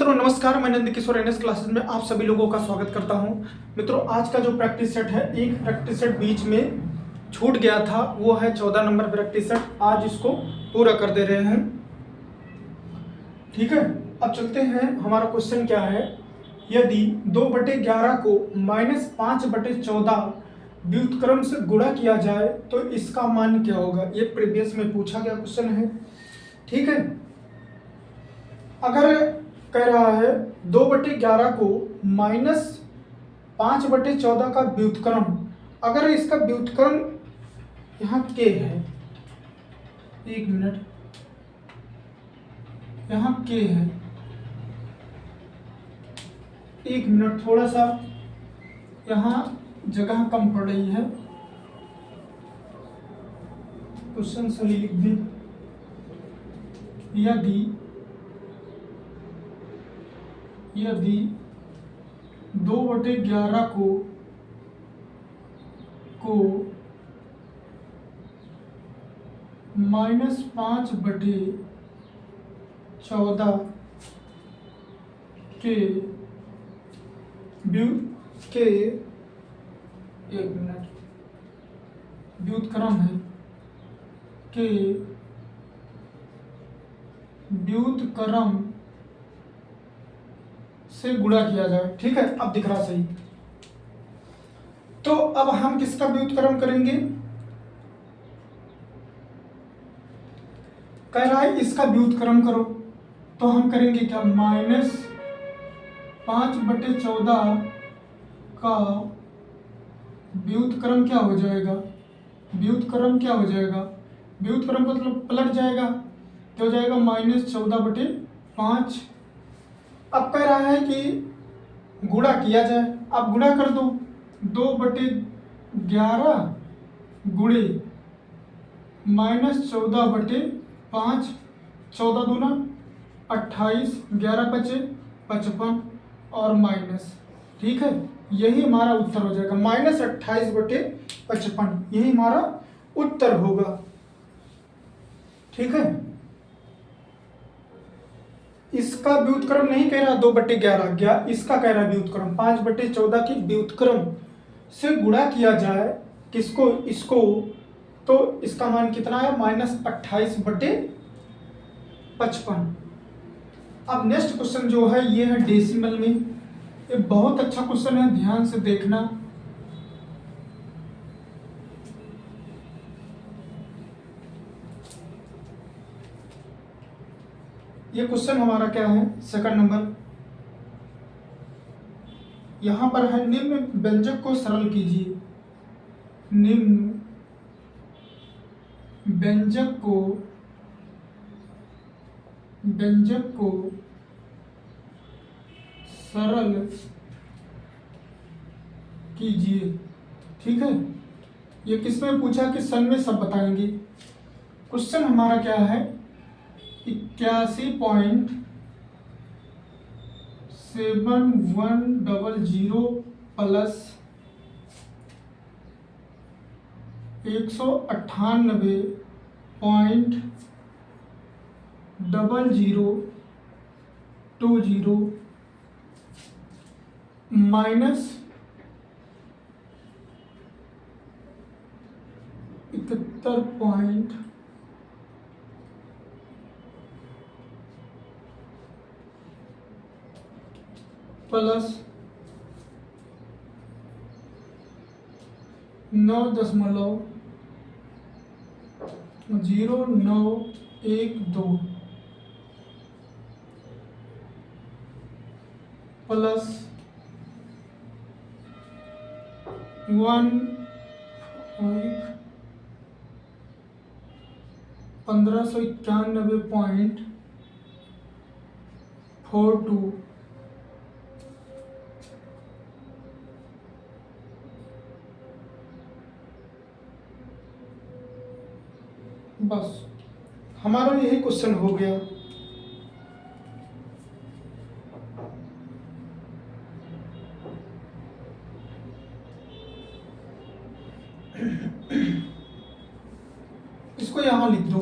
मित्रों नमस्कार, मैं नंद किशोर एनएस क्लासेस में आप सभी लोगों का स्वागत करता हूं। मित्रों आज का जो प्रैक्टिस सेट है, एक प्रैक्टिस सेट बीच में छूट गया था, वो है 14 नंबर प्रैक्टिस सेट। आज इसको पूरा कर दे रहे हैं। ठीक है, अब चलते हैं। हमारा क्वेश्चन क्या है, यदि 2/11 को -5/14 व्युत्क्रम से गुणा किया जाए तो इसका मान क्या होगा। ये प्रीवियस में पूछा गया क्वेश्चन है। ठीक है, अगर कह रहा है 2/11 को -5/14 का व्युत्क्रम, अगर इसका व्युत्क्रम यहाँ के है, एक मिनट, यहाँ के है, एक मिनट, थोड़ा सा यहाँ जगह कम पड़ रही है, क्वेश्चन सही लिख दी। यदि 2/11 को -5/14 के एक मिनट, व्युत्क्रम है के व्युत्क्रम से गुणा किया जाए। ठीक है, अब दिख रहा सही। तो अब हम किसका व्युत्क्रम करेंगे, कह रहा है इसका व्युत्क्रम करो, तो हम करेंगे क्या, -5/14 का व्युत्क्रम क्या हो जाएगा, व्युत्क्रम क्या हो जाएगा, व्युत्क्रम मतलब पलट जाएगा, क्या हो जाएगा, -14/5। अब कह रहा है कि गुणा किया जाए, अब गुणा कर दो, 2/11 गुणे -14/5, 14 दूना 28, 11 बचे 55 और माइनस। ठीक है, यही हमारा उत्तर हो जाएगा, -28/55, यही हमारा उत्तर होगा। ठीक है, इसका व्युत्क्रम नहीं कह रहा 2/11, इसका कह रहा व्युत्क्रम 5/14 की व्युत्क्रम से गुणा किया जाए किसको, इसको, तो इसका मान कितना है, -28/55। अब नेक्स्ट क्वेश्चन जो है ये है डेसिमल में। ये बहुत अच्छा क्वेश्चन है, ध्यान से देखना। ये क्वेश्चन हमारा क्या है, सेकंड नंबर। यहां पर है, निम्न व्यंजक को सरल कीजिए। निम्न व्यंजक को सरल कीजिए। ठीक है, ये किसमें पूछा कि सन में सब बताएंगे। क्वेश्चन हमारा क्या है, 81.7100 प्लस 198.0020 माइनस 71 प्लस 9.0912 प्लस 1591.42। बस हमारा यही क्वेश्चन हो गया। इसको यहां लिख दो।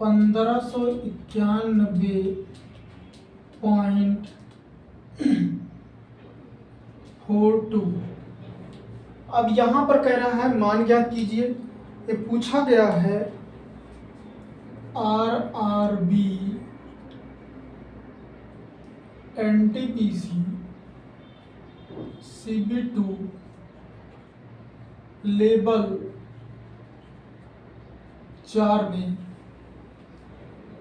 1591.42। अब यहाँ पर कह रहा है मान ज्ञात कीजिए। ये पूछा गया है RRB NTPC CB2 लेवल 4 में,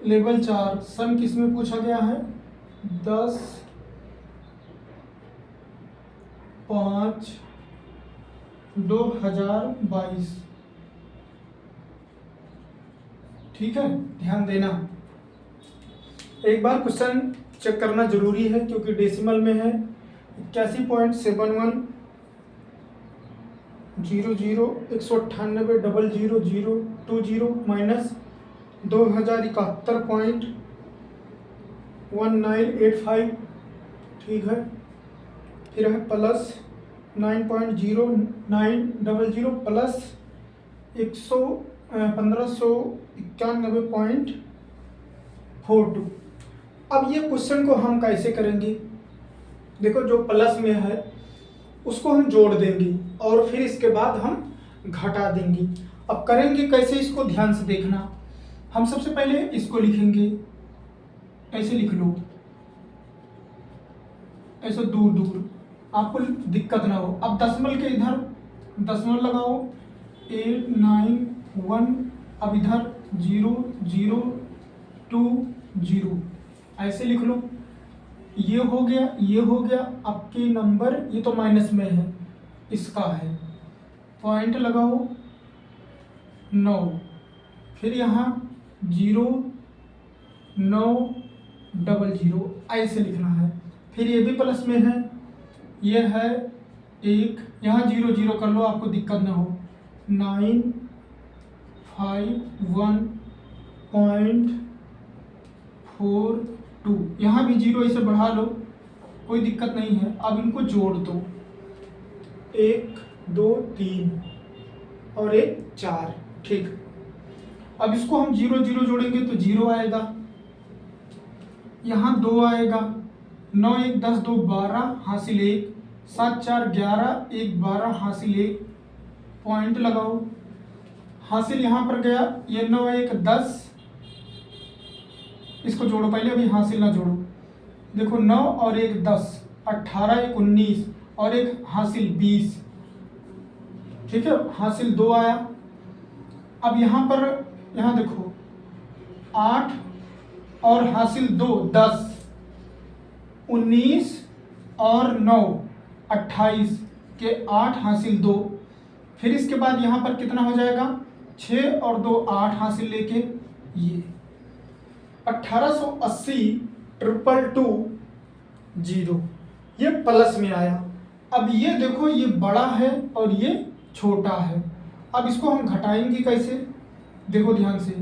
लेवल 4 सन किस में पूछा गया है? 10/5/2022। ठीक है, ध्यान देना। एक बार क्वेश्चन चेक करना जरूरी है क्योंकि डेसिमल में है। 81.7100/198,00020 माइनस 2071.1985। ठीक है, फिर है प्लस 9.0900 प्लस 1591.42। अब ये क्वेश्चन को हम कैसे करेंगे? देखो, जो प्लस में है उसको हम जोड़ देंगे और फिर इसके बाद हम घटा देंगे। अब करेंगे कैसे, इसको ध्यान से देखना। हम सबसे पहले इसको लिखेंगे, ऐसे लिख लो, ऐसे दूर दूर, आपको दिक्कत ना हो। अब दशमलव के इधर दशमलव लगाओ, 891, अब इधर 0020, ऐसे लिख लो। ये हो गया, ये हो गया। आपके नंबर, ये तो माइनस में है, इसका है, पॉइंट लगाओ 9, फिर यहाँ 0900, ऐसे लिखना है। फिर ये भी प्लस में है, ये है 1, यहाँ 00 कर लो, आपको दिक्कत ना हो। 951.42, यहाँ भी 0 इसे बढ़ा लो, कोई दिक्कत नहीं है। अब इनको जोड़ दो, 1 2 3 और 1 4। ठीक, अब इसको हम 0 0 जोड़ेंगे तो 0 आएगा, यहाँ 2 आएगा, 9 1 10 2 12 हासिल 1, 7 4 11 1 12 हासिल 1, पॉइंट लगाओ, हासिल यहाँ पर गया। ये 9 1 10, इसको जोड़ो पहले, अभी हासिल ना जोड़ो। देखो 9 और 1 10, 18 1 19 और 1 हासिल 20। ठीक है, हासिल 2 आया। अब यहाँ पर, यहाँ देखो 8 और हासिल 2 10, 19 और 9 28 के 8 हासिल 2। फिर इसके बाद यहाँ पर कितना हो जाएगा? 6 और 2 8 हासिल लेके ये 1880,222,0, ये प्लस में आया। अब ये देखो, ये बड़ा है और ये छोटा है। अब इसको हम घटाएंगे कैसे? देखो ध्यान से,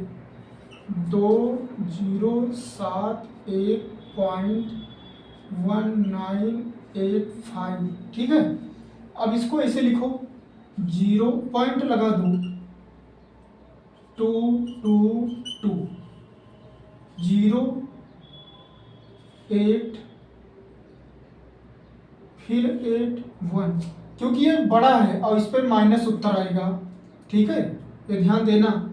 2071.1985। ठीक है, अब इसको ऐसे लिखो, 0 पॉइंट लगा दो, 222 0 8 फिर 8 1, क्योंकि ये बड़ा है और इस पर माइनस उत्तर आएगा। ठीक है, ये ध्यान देना।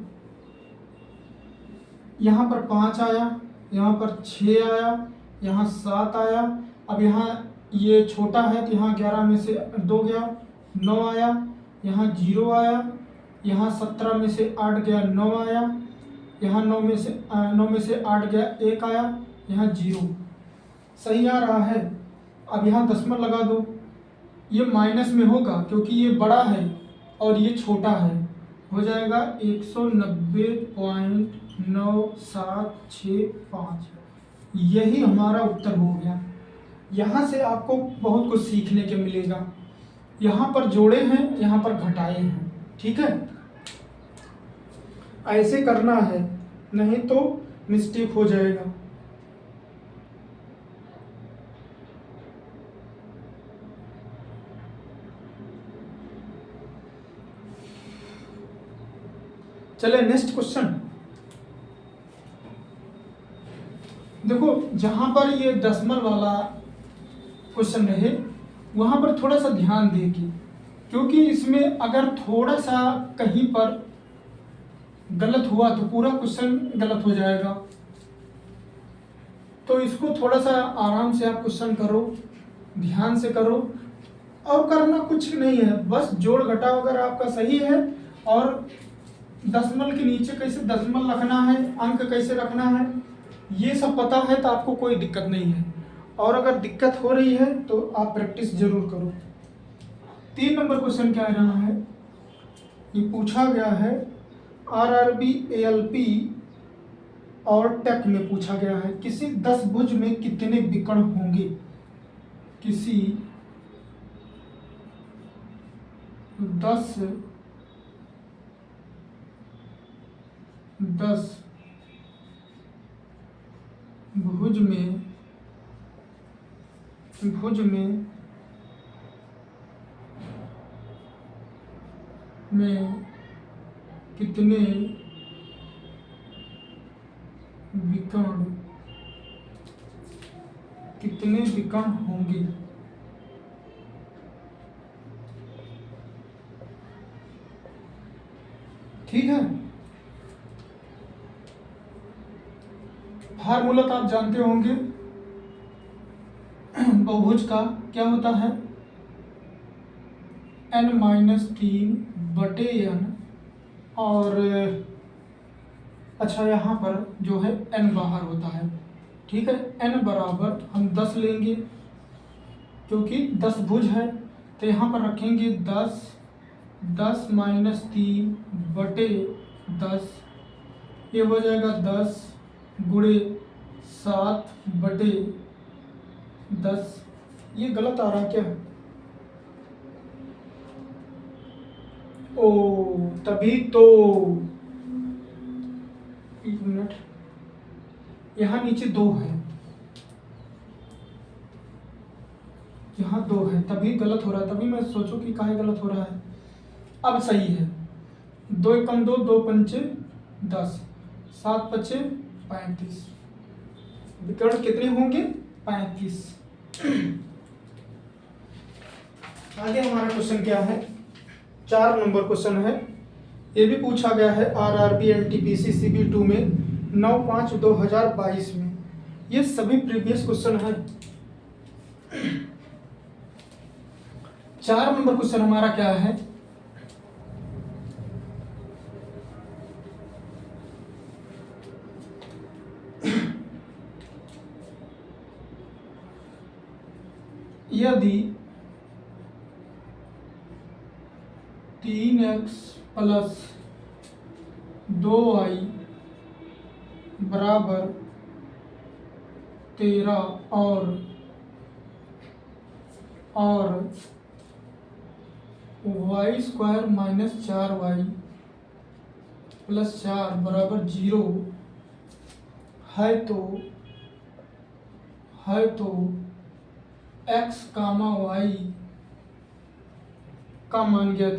यहाँ पर 5 आया, यहाँ पर 6 आया, यहाँ 7 आया। अब यहाँ ये छोटा है तो यहाँ 11 में से 2 गया, 9 आया, यहाँ 0 आया, यहाँ 17 में से 8 गया, 9 आया, यहाँ 9 में से 8 गया, 1 आया, यहाँ 0। सही आ रहा है। अब यहाँ दशमलव लगा दो, ये माइनस में होगा क्योंकि ये बड़ा है और ये छोटा है, हो जाएगा 190.9765। यही हमारा उत्तर हो गया। यहाँ से आपको बहुत कुछ सीखने के मिलेगा। यहाँ पर जोड़े हैं, यहाँ पर घटाए हैं। ठीक है, ऐसे करना है, नहीं तो मिस्टेक हो जाएगा। चले नेक्स्ट क्वेश्चन। देखो जहाँ पर ये दशमलव वाला क्वेश्चन रहे वहाँ पर थोड़ा सा ध्यान देगी, क्योंकि इसमें अगर थोड़ा सा कहीं पर गलत हुआ तो पूरा क्वेश्चन गलत हो जाएगा। तो इसको थोड़ा सा आराम से आप क्वेश्चन करो, ध्यान से करो, और करना कुछ नहीं है, बस जोड़ घटाव अगर आपका सही है और दशमलव के नीचे कैसे दशमलव रखना है, अंक कैसे रखना है, ये सब पता है तो आपको कोई दिक्कत नहीं है। और अगर दिक्कत हो रही है तो आप प्रैक्टिस जरूर करो। 3 नंबर क्वेश्चन क्या रहा है, ये पूछा गया है आरआरबी, एएलपी और टेक में पूछा गया है, किसी 10 भुज में कितने विकर्ण होंगे। किसी 10 भुज में कितने विकर्ण होंगे। ठीक है, फार्मूला तो आप जानते होंगे बहुभुज का, क्या होता है n-3/n, और अच्छा यहाँ पर जो है n बाहर होता है। ठीक है, n बराबर हम 10 लेंगे क्योंकि 10 भुज है, तो यहाँ पर रखेंगे 10 -3/10, ये हो जाएगा 10 × 7/10। ये गलत आ रहा क्या? ओ तभी तो, एक मिनट, यहाँ नीचे 2 है, यहाँ 2 है, तभी गलत हो रहा है। तभी मैं सोचूं कि काहे गलत हो रहा है। अब सही है। 2 × 2 2 × 10, 7 × 35, विकर्ण कितने होंगे? 35। आगे हमारा क्वेश्चन क्या है, 4 नंबर क्वेश्चन है। ये भी पूछा गया है आरआरबी एनटीपीसी CB2 में 9/5/2022 में। ये सभी प्रीवियस क्वेश्चन है। 4 नंबर क्वेश्चन हमारा क्या है, यदि 3x + 2y = 13 और y² - 4y + 4 = 0 है तो x, y का मान ज्ञात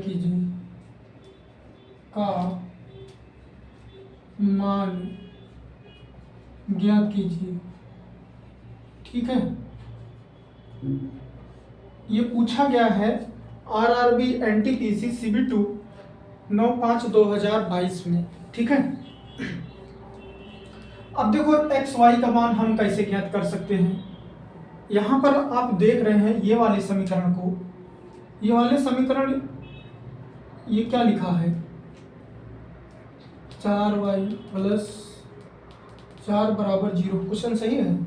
कीजिए। ठीक है, ये पूछा गया है आरआरबी एनटीपीसी CB2 9/5/2022 में। ठीक है, अब देखो x y का मान हम कैसे ज्ञात कर सकते हैं। यहाँ पर आप देख रहे हैं ये वाले समीकरण को, ये वाले समीकरण, ये क्या लिखा है 4y + 4 = 0। क्वेश्चन सही है।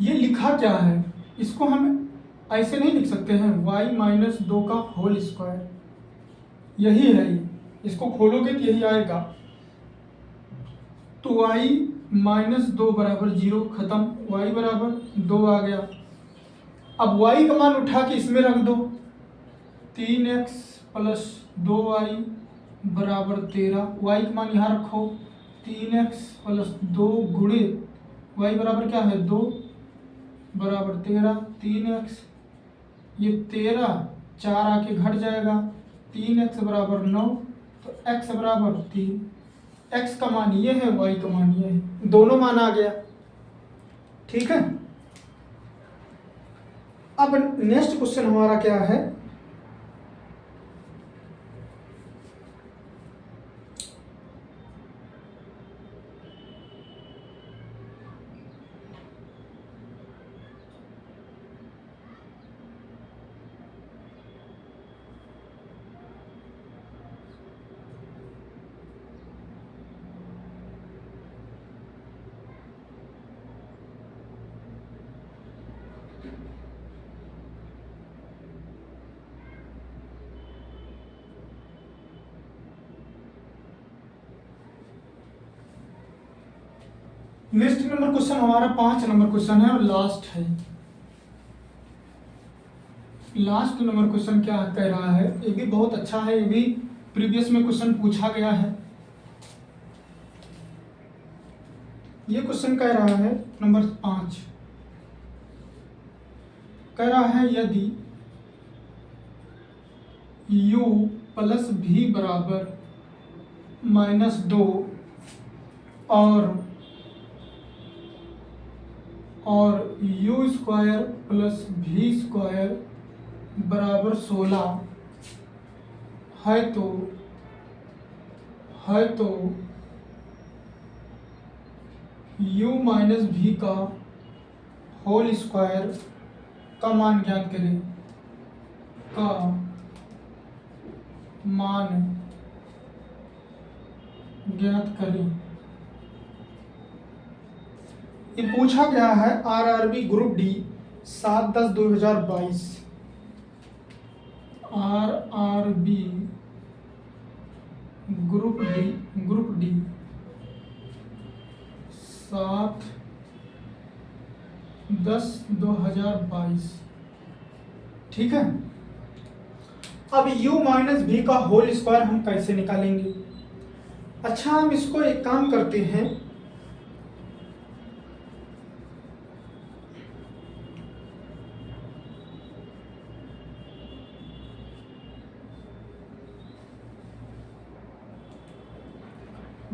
ये लिखा क्या है, इसको हम ऐसे नहीं लिख सकते हैं, y - 2 का होल स्क्वायर, यही है ये। इसको खोलोगे तो यही आएगा, तो y - 2 = 0, खत्म, y = 2 आ गया। अब y का मान उठा के इसमें रख दो, 3x + 2y = 13, y का मान यहाँ रखो, 3x + 2 × y बराबर क्या है 2 = 13, 3x, ये 13 4 आके घट जाएगा, 3x = 9, तो x = 3, x का मान ये है, y का मान ये है, दोनों मान आ गया। ठीक है, अब नेक्स्ट क्वेश्चन हमारा क्या है, नेक्स्ट नंबर क्वेश्चन हमारा 5 नंबर क्वेश्चन है और लास्ट है। लास्ट नंबर क्वेश्चन क्या कह रहा है, ये भी बहुत अच्छा है, ये भी प्रीवियस में क्वेश्चन पूछा गया है। ये क्वेश्चन कह रहा है नंबर 5, कह रहा है यदि u प्लस भी बराबर -2 और u square plus v square बराबर 16 है तो u माइनस भी का होल स्क्वायर का मान ज्ञात करें, का मान ज्ञात करें। ये पूछा गया है RRB group D 7/10/2022, RRB group D 7/10/2022। ठीक है, अब u माइनस भी का होल स्क्वायर हम कैसे निकालेंगे। अच्छा, हम इसको एक काम करते हैं,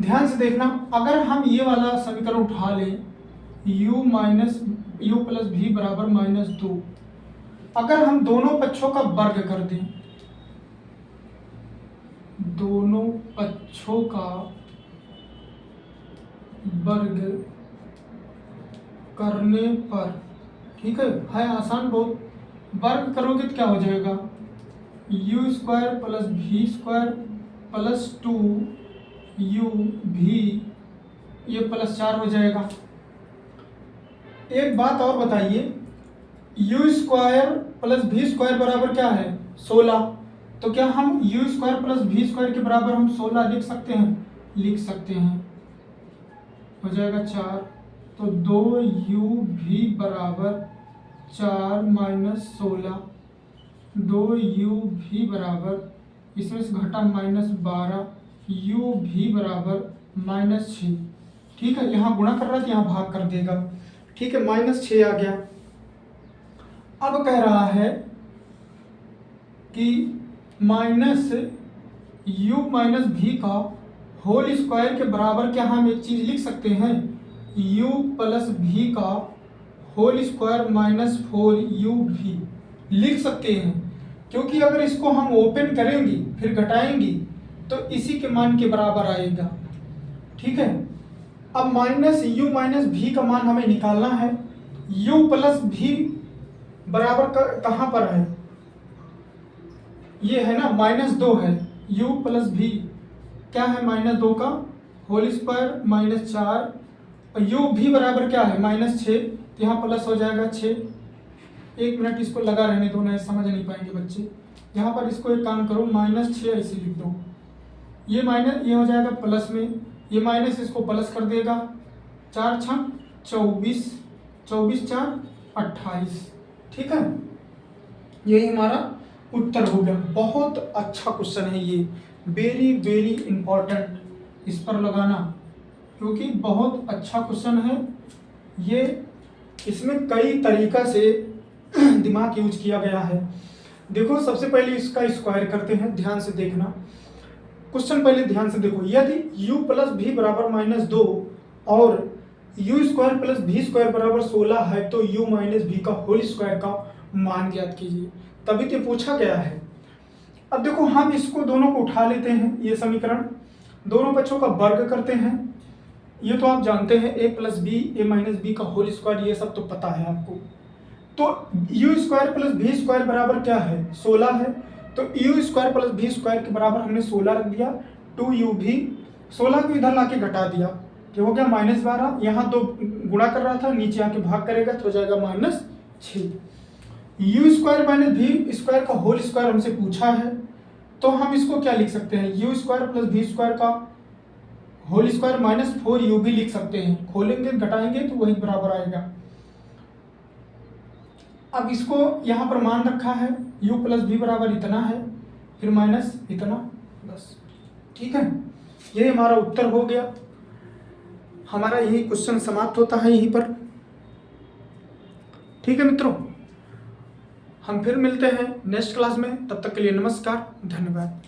ध्यान से देखना, अगर हम ये वाला समीकरण उठा लें u प्लस भी बराबर -2, अगर हम दोनों पक्षों का वर्ग कर दें, दोनों पक्षों का वर्ग करने पर, ठीक है आसान बहुत, वर्ग करोगे तो क्या हो जाएगा, u square plus v square plus 2u भी, ये +4 हो जाएगा। एक बात और बताइए, u square plus v square बराबर क्या है 16, तो क्या हम u square plus v square के बराबर हम 16 लिख सकते हैं, लिख सकते हैं, हो जाएगा 4, तो 2u भी बराबर 4 माइनस 16, 2u भी बराबर, इसमें से घटा -12, u भी बराबर -6। ठीक है, यहाँ गुणा कर रहा है तो यहाँ भाग कर देगा। ठीक है, -6 आ गया। अब कह रहा है कि माइनस u माइनस भी का होल स्क्वायर के बराबर क्या हम एक चीज लिख सकते हैं, u प्लस भी का होल स्क्वायर -4u भी लिख सकते हैं, क्योंकि अगर इसको हम ओपन करेंगे फिर घटाएंगे तो इसी के मान के बराबर आएगा। ठीक है, अब -u माइनस भी का मान हमें निकालना है। u प्लस भी बराबर कहाँ पर है, ये है ना -2 है, u प्लस भी क्या है -2 का होल स्क्वायर -4, और u भी बराबर क्या है -6, तो यहाँ प्लस हो जाएगा 6। 1 मिनट इसको लगा रहने दो, नहीं समझ नहीं पाएंगे बच्चे। यहाँ पर इसको एक काम करो, -6 ऐसे लिख दो, ये माइनस, ये हो जाएगा प्लस में, ये माइनस इसको प्लस कर देगा, 4 × 24, 24 4 28। ठीक है, यही हमारा उत्तर हो गया। बहुत अच्छा क्वेश्चन है ये, वेरी वेरी इंपॉर्टेंट, इस पर लगाना, क्योंकि बहुत अच्छा क्वेश्चन है ये। इसमें कई तरीका से दिमाग यूज किया गया है। देखो, सबसे पहले इसका स्क्वायर करते हैं, ध्यान से देखना। क्वेश्चन पहले ध्यान से देखो, यदि u प्लस भी बराबर -2 और u square plus v square बराबर 16 है तो u माइनस भी का होल स्क्वायर का मान ज्ञात कीजिए। तभी तो पूछा गया है। अब देखो हम इसको दोनों को उठा लेते हैं, ये समीकरण दोनों बच्चों का वर्ग करते हैं। ये तो आप जानते हैं a plus B A minus B का होल स्क्वायर, ये सब तो पता है आपको। तो u square plus v square बराबर क्या है 16 है, तो u square plus v square के बराबर हमने 16 रख दिया। 2u भी 16 को इधर लाके घटा दिया, क्या हो गया -12। यहाँ 2 गुणा कर रहा था, नीचे आके भाग करेगा तो हो जाएगा -6। u स्क्वायर माइनस भी स्क्वायर का होल स्क्वायर हमसे पूछा है, तो हम इसको क्या लिख सकते हैं, u square plus v square का होल स्क्वायर -4u भी लिख सकते हैं। खोलेंगे घटाएंगे तो वही बराबर आएगा। अब इसको यहाँ पर मान रखा है, u प्लस भी बराबर इतना है, फिर माइनस इतना, बस ठीक है। ये हमारा उत्तर हो गया। हमारा यही क्वेश्चन समाप्त होता है यहीं पर। ठीक है मित्रों, हम फिर मिलते हैं नेक्स्ट क्लास में। तब तक के लिए नमस्कार, धन्यवाद।